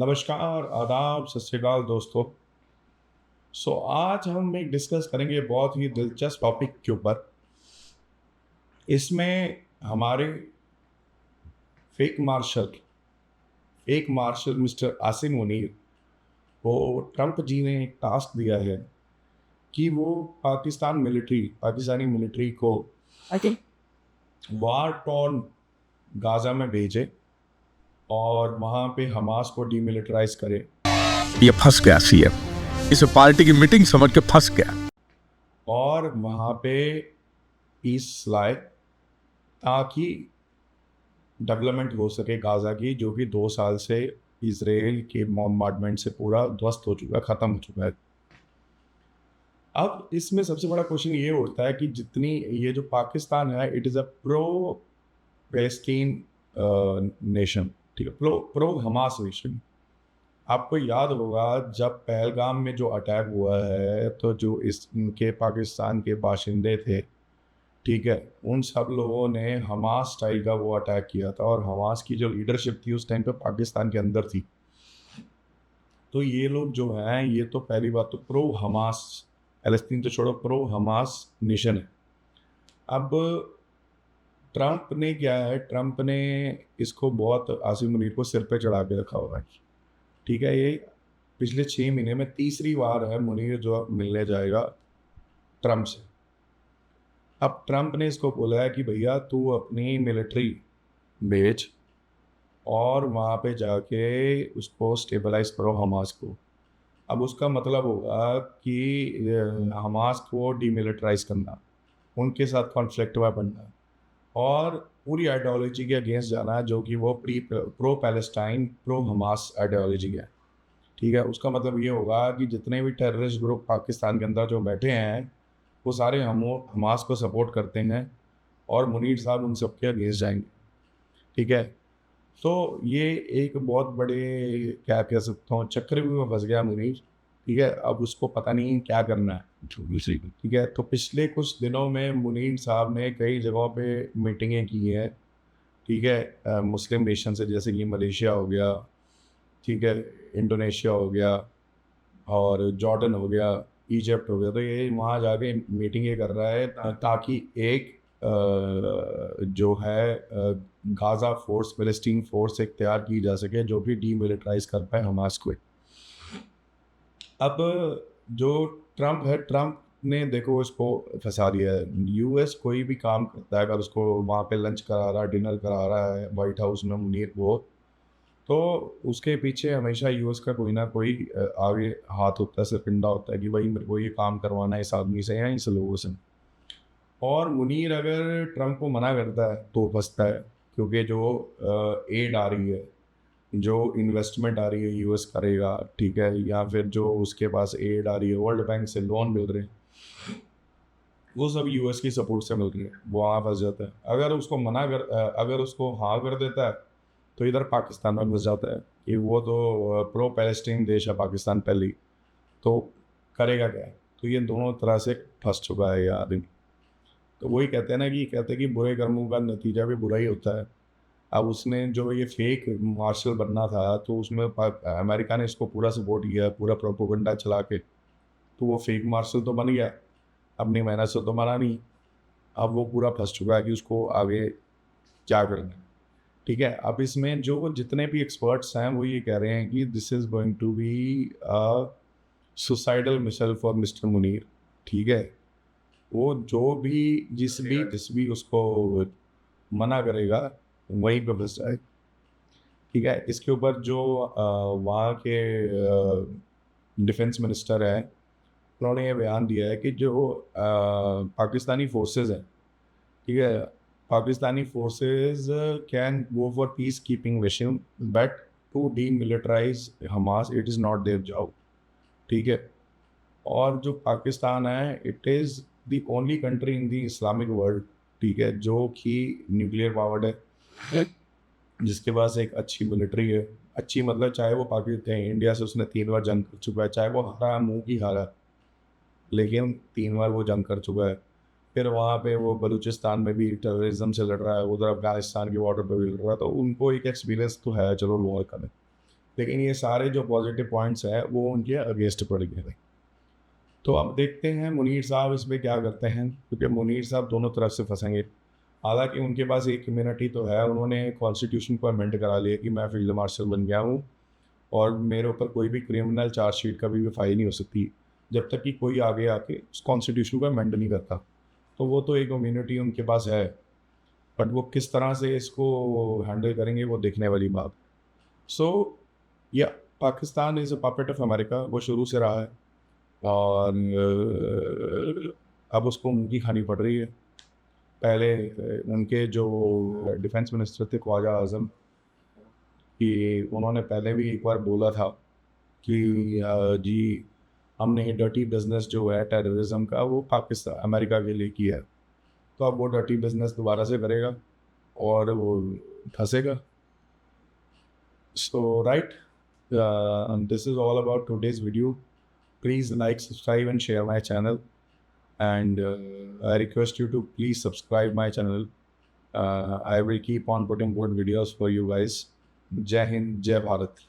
नमस्कार, आदाब, सत श्री अकाल दोस्तों। आज हम एक डिस्कस करेंगे बहुत ही दिलचस्प टॉपिक के ऊपर। इसमें हमारे fake marshal mister Asim Munir को ट्रंप जी ने एक टास्क दिया है कि वो पाकिस्तानी मिलिट्री को वार टॉर्न गाजा में भेजे और वहाँ पे हमास को डीमिलिटराइज करे। ये फंस गया सीएम, इसे पार्टी की मीटिंग समझ के फंस गया और वहाँ पे पीस लाए ताकि डेवलपमेंट हो सके गाजा की, जो कि 2 साल से इसराइल के बॉम्बार्डमेंट से पूरा ध्वस्त हो चुका है, ख़त्म हो चुका है। अब इसमें सबसे बड़ा क्वेश्चन ये उठता है कि जितनी ये जो पाकिस्तान है, it is a pro Palestine nation, ठीक है, प्रो हमास नेशन। आपको याद होगा जब पहलगाम में जो अटैक हुआ है, तो जो इनके पाकिस्तान के बाशिंदे थे, ठीक है, उन सब लोगों ने हमास स्टाइल का वो अटैक किया था और हमास की जो लीडरशिप थी उस टाइम पे पाकिस्तान के अंदर थी। तो ये लोग जो हैं, ये तो पहली बात तो प्रो हमास, फ़लस्तीन तो छोड़ो, प्रो हमास नेशन है। अब ट्रंप ने क्या है, ट्रंप ने इसको बहुत आसिम मुनीर को सिर पे चढ़ा के रखा हुआ है, ठीक है। ये पिछले 6 महीने में तीसरी बार है मुनीर जो मिलने जाएगा ट्रंप से। अब ट्रंप ने इसको बोला है कि भैया तू अपनी मिलिट्री भेज और वहाँ पे जाके उसको स्टेबलाइज करो हमास को। अब उसका मतलब होगा कि हमास को डीमिलिटराइज करना, उनके साथ कॉन्फ्लिक्ट में बनना और पूरी आइडियोलॉजी के अगेंस्ट जाना है, जो कि वो pro Palestine pro Hamas ideology है, ठीक है। उसका मतलब ये होगा कि जितने भी टेररिस्ट ग्रुप पाकिस्तान के अंदर जो बैठे हैं, वो सारे हमास को सपोर्ट करते हैं और मुनीर साहब उन सबके अगेंस्ट जाएंगे, ठीक है। तो ये एक बहुत बड़े, क्या कह सकता हूँ, चक्रव्यूह में फंस गया मुनीर, ठीक है। अब उसको पता नहीं क्या करना है, ठीक है। तो पिछले कुछ दिनों में मुनीर साहब ने कई जगहों पे मीटिंगें की हैं, ठीक है, मुस्लिम नेशन से, जैसे कि मलेशिया हो गया, ठीक है, इंडोनेशिया हो गया और जॉर्डन हो गया, इजिप्ट हो गया। तो ये वहाँ जाके मीटिंग ये कर रहा है ताकि एक जो है गाज़ा फोर्स, फ़लस्तीन फोर्स एक तैयार की जा सके जो कि डीमिलिटराइज कर पाए हमास को। अब जो ट्रंप है, ट्रंप ने देखो इसको फंसा दिया है। यूएस कोई भी काम करता है, अगर उसको वहाँ पे लंच करा रहा है, डिनर करा रहा है वाइट हाउस में मुनीर वो, तो उसके पीछे हमेशा यूएस का कोई ना कोई आगे हाथ होता है, सिरपिंडा होता है कि भाई मेरे को ये काम करवाना है इस आदमी से या इस लोगों से। और मुनीर अगर ट्रंप को मना करता है तो फंसता है, क्योंकि जो एड आ रही है, जो इन्वेस्टमेंट आ रही है यूएस करेगा, ठीक है, या फिर जो उसके पास एड आ रही है, वर्ल्ड बैंक से लोन मिल रहे हैं, वो सब यूएस की सपोर्ट से मिल रही है, वो वहाँ फंस जाता है। अगर उसको हाँ कर देता है तो इधर पाकिस्तान में घुस जाता है कि वो तो प्रो पैलेस्टीन देश है पाकिस्तान पहले ही, तो करेगा क्या। तो ये दोनों तरह से फंस चुका है ये आदमी। तो वही कहते हैं ना, कि कहते हैं कि बुरे कर्मों का नतीजा भी बुरा ही होता है। अब उसने जो ये फेक मार्शल बनना था, तो उसमें अमेरिका ने इसको पूरा सपोर्ट किया, पूरा प्रोपोगंडा चला के, तो वो फेक मार्शल तो बन गया, अपनी मेहनत से तो बना नहीं। अब वो पूरा फंस चुका है कि उसको आगे क्या करना है, ठीक है। अब इसमें जो जितने भी एक्सपर्ट्स हैं वो ये कह रहे हैं कि this is going to be a suicidal missile for mister Munir, ठीक है। वो जो भी जिस भी उसको मना करेगा वहीं पे फंस जाए, ठीक है। इसके ऊपर जो वहाँ के डिफेंस मिनिस्टर है, उन्होंने ये बयान दिया है कि जो पाकिस्तानी फोर्सेस हैं, ठीक है, Pakistani forces can go for peace keeping mission, but to demilitarise Hamas it is not their job, ठीक है। और जो पाकिस्तान है, it is the only country in the Islamic world, ठीक है, जो कि न्यूक्लियर पावर्ड है, जिसके पास एक अच्छी मिलिट्री है। अच्छी मतलब चाहे वो पाकिस्तान इंडिया से उसने 3 बार जंग कर चुका है, चाहे वो हारा मुँह की हारा, लेकिन 3 बार वो जंग कर चुका है। फिर वहाँ पे वो बलूचिस्तान में भी टेररिज्म से लड़ रहा है, उधर अफगानिस्तान के बॉर्डर पर भी लड़ रहा है, तो उनको एक एक्सपीरियंस तो है, चलो लोअर का है। लेकिन ये सारे जो पॉजिटिव पॉइंट्स हैं वो उनके अगेंस्ट पड़ गए थे। तो अब देखते हैं मुनीर साहब इसमें क्या करते हैं, क्योंकि मुनीर साहब दोनों तरफ से फंसेंगे। हालांकि उनके पास एक इम्यूनिटी तो है, उन्होंने कॉन्स्टिट्यूशन को अमेंड करा लिया कि मैं फील्ड मार्शल बन गया हूँ और मेरे ऊपर कोई भी क्रिमिनल चार्जशीट कभी भी फाइल नहीं हो सकती जब तक कि कोई आगे आके उस कॉन्स्टिट्यूशन को अमेंड नहीं करता। तो वो तो एक इम्यूनिटी उनके पास है, बट वो किस तरह से इसको हैंडल करेंगे वो देखने वाली बात। सो या Pakistan is a puppet of America, वो शुरू से रहा है और अब उसको मुंह की खानी पड़ रही है। पहले उनके जो डिफेंस मिनिस्टर थे ख्वाजा आज़म, कि उन्होंने पहले भी एक बार बोला था कि जी हमने ये डर्टी बिजनेस जो है टेररिज्म का वो पाकिस्तान अमेरिका के लिए किया है। तो अब वो डर्टी बिजनेस दोबारा से करेगा और वो फंसेगा। So right, this is all about today's video. Please like, subscribe and share my channel, and I request you to please subscribe my channel. I will keep on putting good videos for you guys. Jai Hind, Jai Bharat.